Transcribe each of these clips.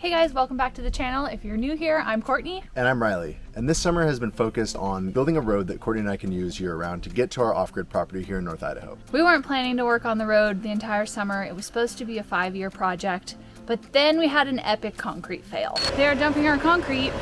Hey guys, welcome back to the channel. If you're new here, I'm Courtney. And I'm Riley. And this summer has been focused on building a road that Courtney and I can use year-round to get to our off-grid property here in North Idaho. We weren't planning to work on the road the entire summer. It was supposed to be a 5-year project, but then we had an epic concrete fail. They are dumping our concrete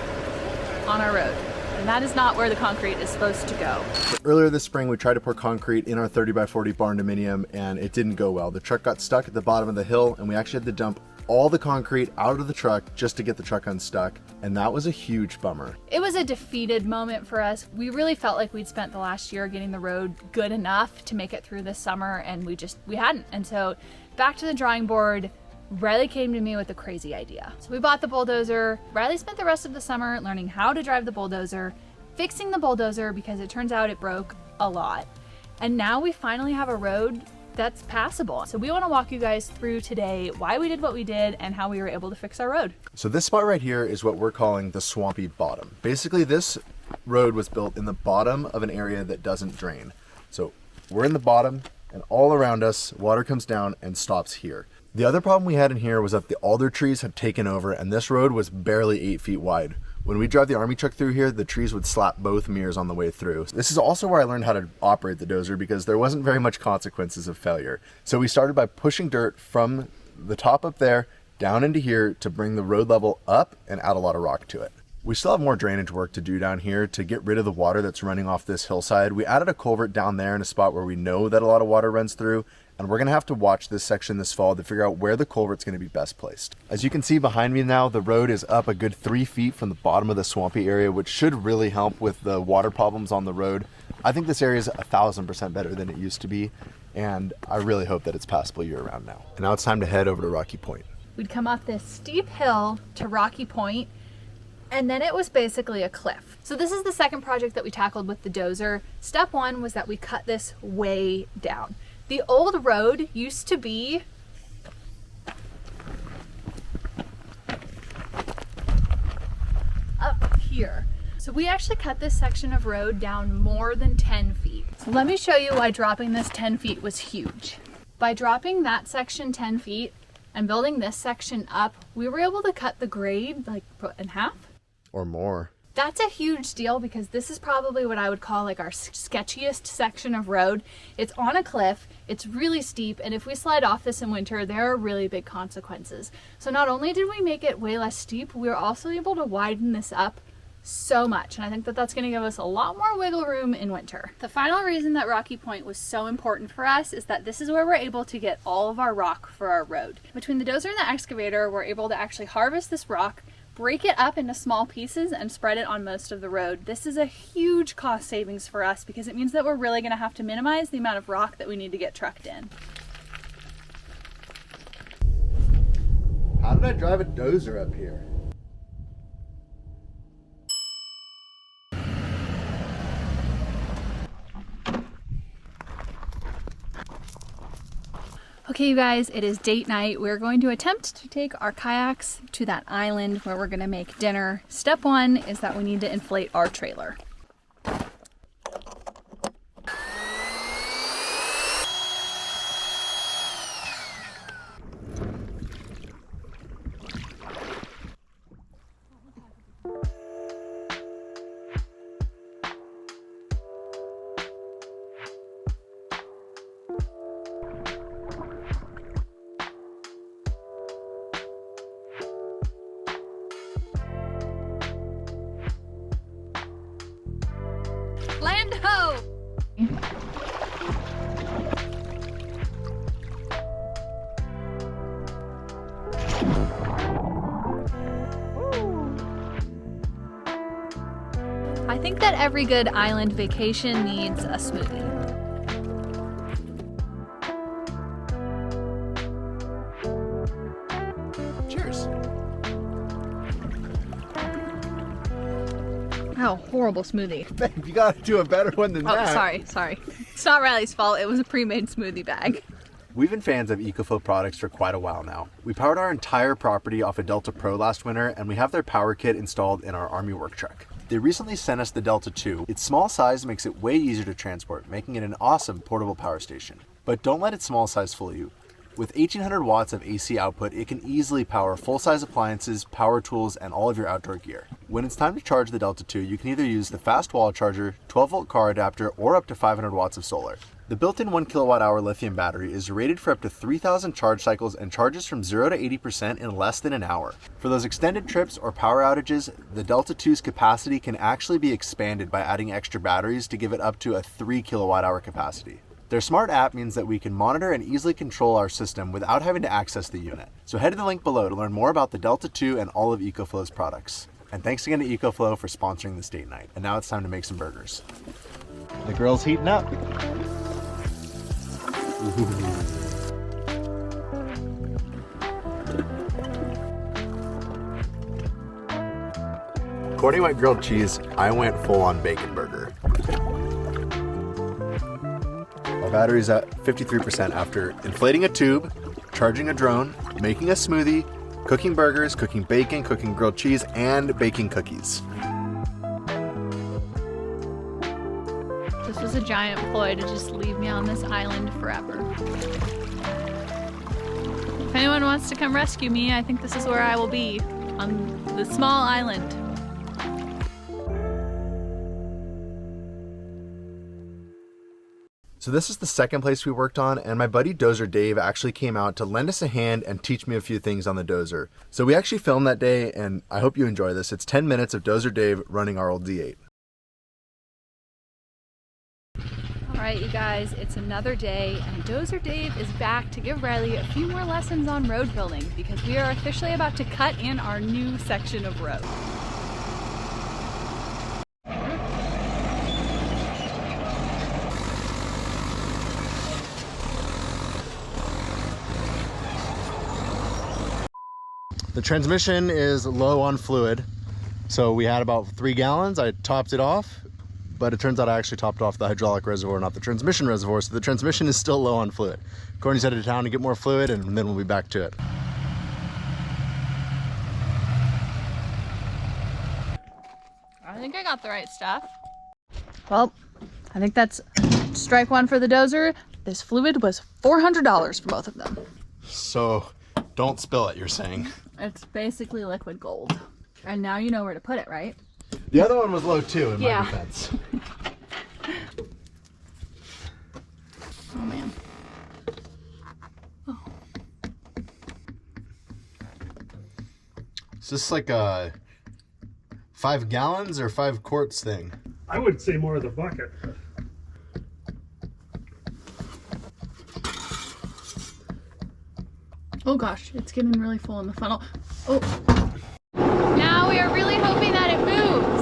on our road, and that is not where the concrete is supposed to go. Earlier this spring, we tried to pour concrete in our 30x40 barn dominium, and it didn't go well. The truck got stuck at the bottom of the hill, and we actually had to dump all the concrete out of the truck just to get the truck unstuck, and that was a huge bummer. It was a defeated moment for us. We really felt like we'd spent the last year getting the road good enough to make it through this summer, and we hadn't. And so back to the drawing board, Riley came to me with a crazy idea. So we bought the bulldozer. Riley spent the rest of the summer learning how to drive the bulldozer, fixing the bulldozer because it turns out it broke a lot. And now we finally have a road that's passable. So we want to walk you guys through today why we did what we did and how we were able to fix our road. So this spot right here is what we're calling the Swampy Bottom. Basically, this road was built in the bottom of an area that doesn't drain. So we're in the bottom, and all around us, water comes down and stops here. The other problem we had in here was that the alder trees had taken over, and this road was barely 8 feet wide. When we drive the army truck through here, the trees would slap both mirrors on the way through. This is also where I learned how to operate the dozer because there wasn't very much consequences of failure. So we started by pushing dirt from the top up there down into here to bring the road level up and add a lot of rock to it. We still have more drainage work to do down here to get rid of the water that's running off this hillside. We added a culvert down there in a spot where we know that a lot of water runs through, and we're gonna have to watch this section this fall to figure out where the culvert's gonna be best placed. As you can see behind me now, the road is up a good 3 feet from the bottom of the swampy area, which should really help with the water problems on the road. I think this area is 1,000% better than it used to be, and I really hope that it's passable year-round now. And now it's time to head over to Rocky Point. We'd come up this steep hill to Rocky Point, and then it was basically a cliff. So this is the second project that we tackled with the dozer. Step one was that we cut this way down. The old road used to be up here. So we actually cut this section of road down more than 10 feet. So let me show you why dropping this 10 feet was huge. By dropping that section 10 feet and building this section up, we were able to cut the grade like in half. Or more. That's a huge deal because this is probably what I would call like our sketchiest section of road. It's on a cliff, it's really steep, and if we slide off this in winter, there are really big consequences. So not only did we make it way less steep, we were also able to widen this up so much, and I think that that's going to give us a lot more wiggle room in winter. The final reason that Rocky Point was so important for us is that this is where we're able to get all of our rock for our road. Between the dozer and the excavator, we're able to actually harvest this rock, break it up into small pieces, and spread it on most of the road. This is a huge cost savings for us because it means that we're really going to have to minimize the amount of rock that we need to get trucked in. How did I drive a dozer up here? Okay, you guys, it is date night. We're going to attempt to take our kayaks to that island where we're going to make dinner. Step one is that we need to inflate our trailer. Land ho! I think that every good island vacation needs a smoothie. Cheers. Oh, horrible smoothie. Babe, you gotta do a better one than that. Oh, sorry. It's not Riley's fault. It was a pre-made smoothie bag. We've been fans of EcoFlow products for quite a while now. We powered our entire property off a Delta Pro last winter, and we have their power kit installed in our Army work truck. They recently sent us the Delta 2. Its small size makes it way easier to transport, making it an awesome portable power station. But don't let its small size fool you. With 1800 watts of AC output, it can easily power full-size appliances, power tools, and all of your outdoor gear. When it's time to charge the Delta 2, you can either use the fast wall charger, 12-volt car adapter, or up to 500 watts of solar. The built-in 1 kilowatt-hour lithium battery is rated for up to 3,000 charge cycles and charges from 0 to 80% in less than an hour. For those extended trips or power outages, the Delta 2's capacity can actually be expanded by adding extra batteries to give it up to a 3 kilowatt-hour capacity. Their smart app means that we can monitor and easily control our system without having to access the unit. So head to the link below to learn more about the Delta 2 and all of EcoFlow's products. And thanks again to EcoFlow for sponsoring this date night. And now it's time to make some burgers. The grill's heating up. According to my grilled cheese, I went full on bacon burger. Our battery's at 53% after inflating a tube, charging a drone, making a smoothie, cooking burgers, cooking bacon, cooking grilled cheese, and baking cookies. This was a giant ploy to just leave me on this island forever. If anyone wants to come rescue me, I think this is where I will be, on the small island. So this is the second place we worked on, and my buddy Dozer Dave actually came out to lend us a hand and teach me a few things on the dozer. So we actually filmed that day, and I hope you enjoy this. It's 10 minutes of Dozer Dave running our old D8. All right, you guys, it's another day, and Dozer Dave is back to give Riley a few more lessons on road building because we are officially about to cut in our new section of road. The transmission is low on fluid, so we had about 3 gallons. I topped it off, but it turns out I actually topped off the hydraulic reservoir, not the transmission reservoir, so the transmission is still low on fluid. Courtney's headed to town to get more fluid, and then we'll be back to it. I think I got the right stuff. Well, I think that's strike one for the dozer. This fluid was $400 for both of them. So don't spill it, you're saying? It's basically liquid gold. And now you know where to put it, right? The other one was low too, in Yeah. my defense. Oh man. Oh. Is this like a 5 gallons or 5 quarts thing? I would say more of the bucket. Oh gosh, it's getting really full in the funnel. Oh. Now we are really hoping that it moves.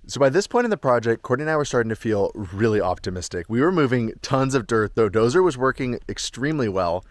So by this point in the project, Courtney and I were starting to feel really optimistic. We were moving tons of dirt, the dozer was working extremely well,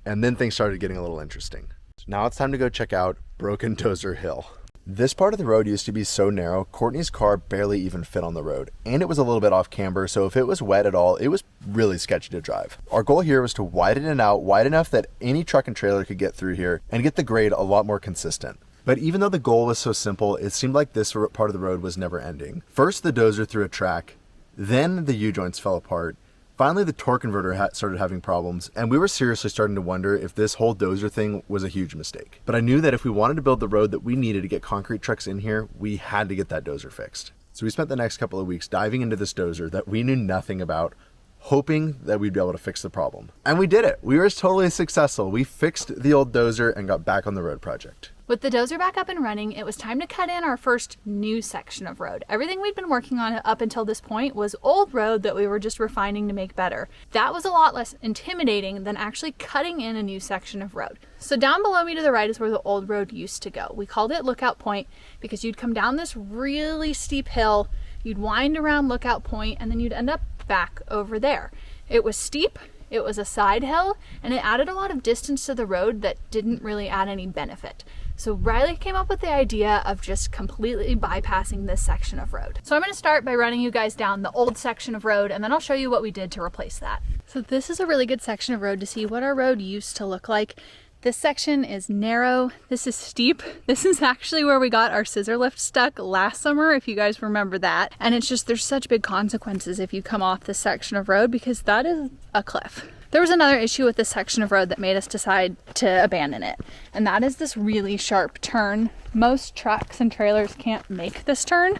and then things started getting a little interesting. So now it's time to go check out Broken Dozer Hill. This part of the road used to be so narrow, Courtney's car barely even fit on the road, and it was a little bit off camber, so if it was wet at all, it was really sketchy to drive. Our goal here was to widen it out wide enough that any truck and trailer could get through here and get the grade a lot more consistent. But even though the goal was so simple, it seemed like this part of the road was never ending. First, the dozer threw a track, then the U-joints fell apart. Finally, the torque converter started having problems, and we were seriously starting to wonder if this whole dozer thing was a huge mistake. But I knew that if we wanted to build the road that we needed to get concrete trucks in here, we had to get that dozer fixed. So we spent the next couple of weeks diving into this dozer that we knew nothing about, hoping that we'd be able to fix the problem. And we did it. We were totally successful. We fixed the old dozer and got back on the road project. With the dozer back up and running, it was time to cut in our first new section of road. Everything we'd been working on up until this point was old road that we were just refining to make better. That was a lot less intimidating than actually cutting in a new section of road. So down below me to the right is where the old road used to go. We called it Lookout Point because you'd come down this really steep hill, you'd wind around Lookout Point, and then you'd end up back over there. It was steep, it was a side hill, and it added a lot of distance to the road that didn't really add any benefit. So Riley came up with the idea of just completely bypassing this section of road. So I'm going to start by running you guys down the old section of road, and then I'll show you what we did to replace that. So this is a really good section of road to see what our road used to look like. This section is narrow, this is steep. This is actually where we got our scissor lift stuck last summer, if you guys remember that. And it's just, there's such big consequences if you come off this section of road because that is a cliff. There was another issue with this section of road that made us decide to abandon it, and that is this really sharp turn. Most trucks and trailers can't make this turn,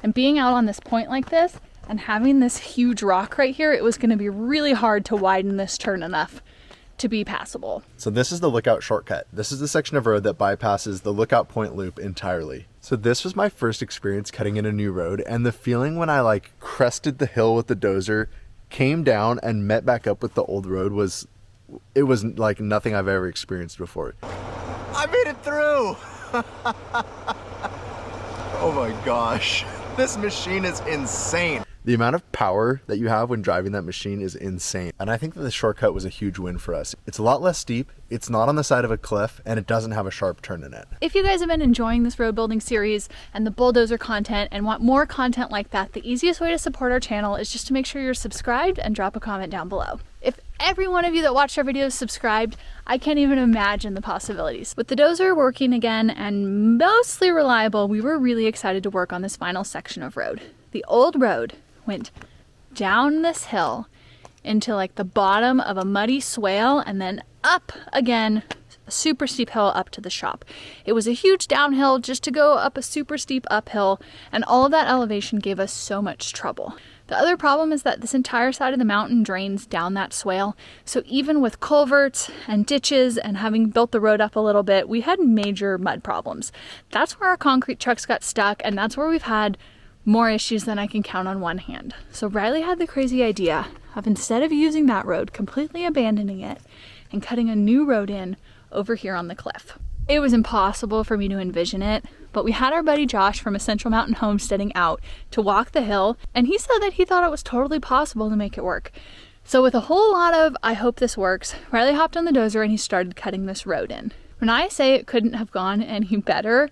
and being out on this point like this and having this huge rock right here, it was going to be really hard to widen this turn enough to be passable. So this is the Lookout shortcut. This is the section of road that bypasses the Lookout Point loop entirely. So this was my first experience cutting in a new road, and the feeling when I crested the hill with the dozer, came down and met back up with the old road was like nothing I've ever experienced before. I made it through! Oh my gosh, this machine is insane. The amount of power that you have when driving that machine is insane. And I think that the shortcut was a huge win for us. It's a lot less steep, it's not on the side of a cliff, and it doesn't have a sharp turn in it. If you guys have been enjoying this road building series and the bulldozer content and want more content like that, the easiest way to support our channel is just to make sure you're subscribed and drop a comment down below. If every one of you that watched our videos subscribed, I can't even imagine the possibilities. With the dozer working again and mostly reliable, we were really excited to work on this final section of road. The old road went down this hill into the bottom of a muddy swale and then up again, a super steep hill up to the shop. It was a huge downhill just to go up a super steep uphill, and all of that elevation gave us so much trouble. The other problem is that this entire side of the mountain drains down that swale, so even with culverts and ditches and having built the road up a little bit, we had major mud problems. That's where our concrete trucks got stuck, and that's where we've had more issues than I can count on one hand. So Riley had the crazy idea of, instead of using that road, completely abandoning it and cutting a new road in over here on the cliff. It was impossible for me to envision it, but we had our buddy Josh from Essential Mountain Homesteading out to walk the hill, and he said that he thought it was totally possible to make it work. So with a whole lot of "I hope this works," Riley hopped on the dozer and he started cutting this road in. When I say it couldn't have gone any better,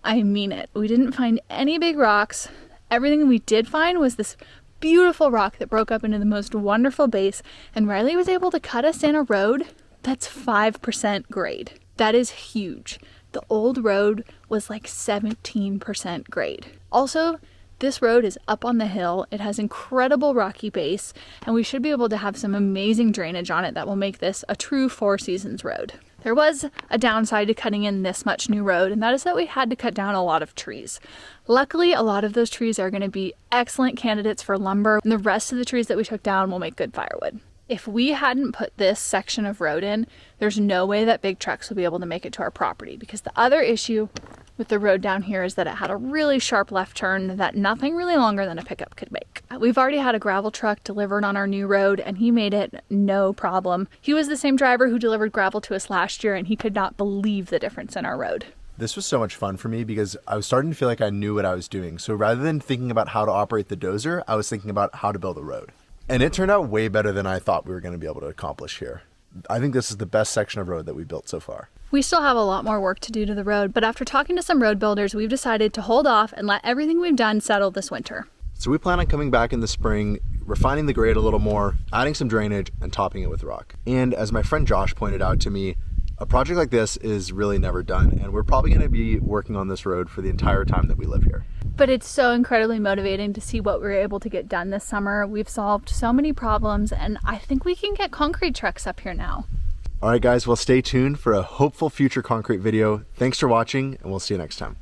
I mean it. We didn't find any big rocks. Everything we did find was this beautiful rock that broke up into the most wonderful base, and Riley was able to cut us in a road that's 5% grade. That is huge. The old road was 17% grade. Also, this road is up on the hill. It has incredible rocky base, and we should be able to have some amazing drainage on it that will make this a true Four Seasons road. There was a downside to cutting in this much new road, and that is that we had to cut down a lot of trees. Luckily, a lot of those trees are going to be excellent candidates for lumber, and the rest of the trees that we took down will make good firewood. If we hadn't put this section of road in, there's no way that big trucks would be able to make it to our property, because the other issue with the road down here is that it had a really sharp left turn that nothing really longer than a pickup could make. We've already had a gravel truck delivered on our new road, and he made it no problem. He was the same driver who delivered gravel to us last year, and he could not believe the difference in our road. This was so much fun for me because I was starting to feel like I knew what I was doing. So rather than thinking about how to operate the dozer, I was thinking about how to build a road. And it turned out way better than I thought we were going to be able to accomplish here. I think this is the best section of road that we built so far. We still have a lot more work to do to the road, but after talking to some road builders, we've decided to hold off and let everything we've done settle this winter. So we plan on coming back in the spring, refining the grade a little more, adding some drainage, and topping it with rock. And as my friend Josh pointed out to me, a project like this is really never done, and we're probably going to be working on this road for the entire time that we live here. But it's so incredibly motivating to see what we were able to get done this summer. We've solved so many problems, and I think we can get concrete trucks up here now. All right, guys, well, stay tuned for a hopeful future concrete video. Thanks for watching, and we'll see you next time.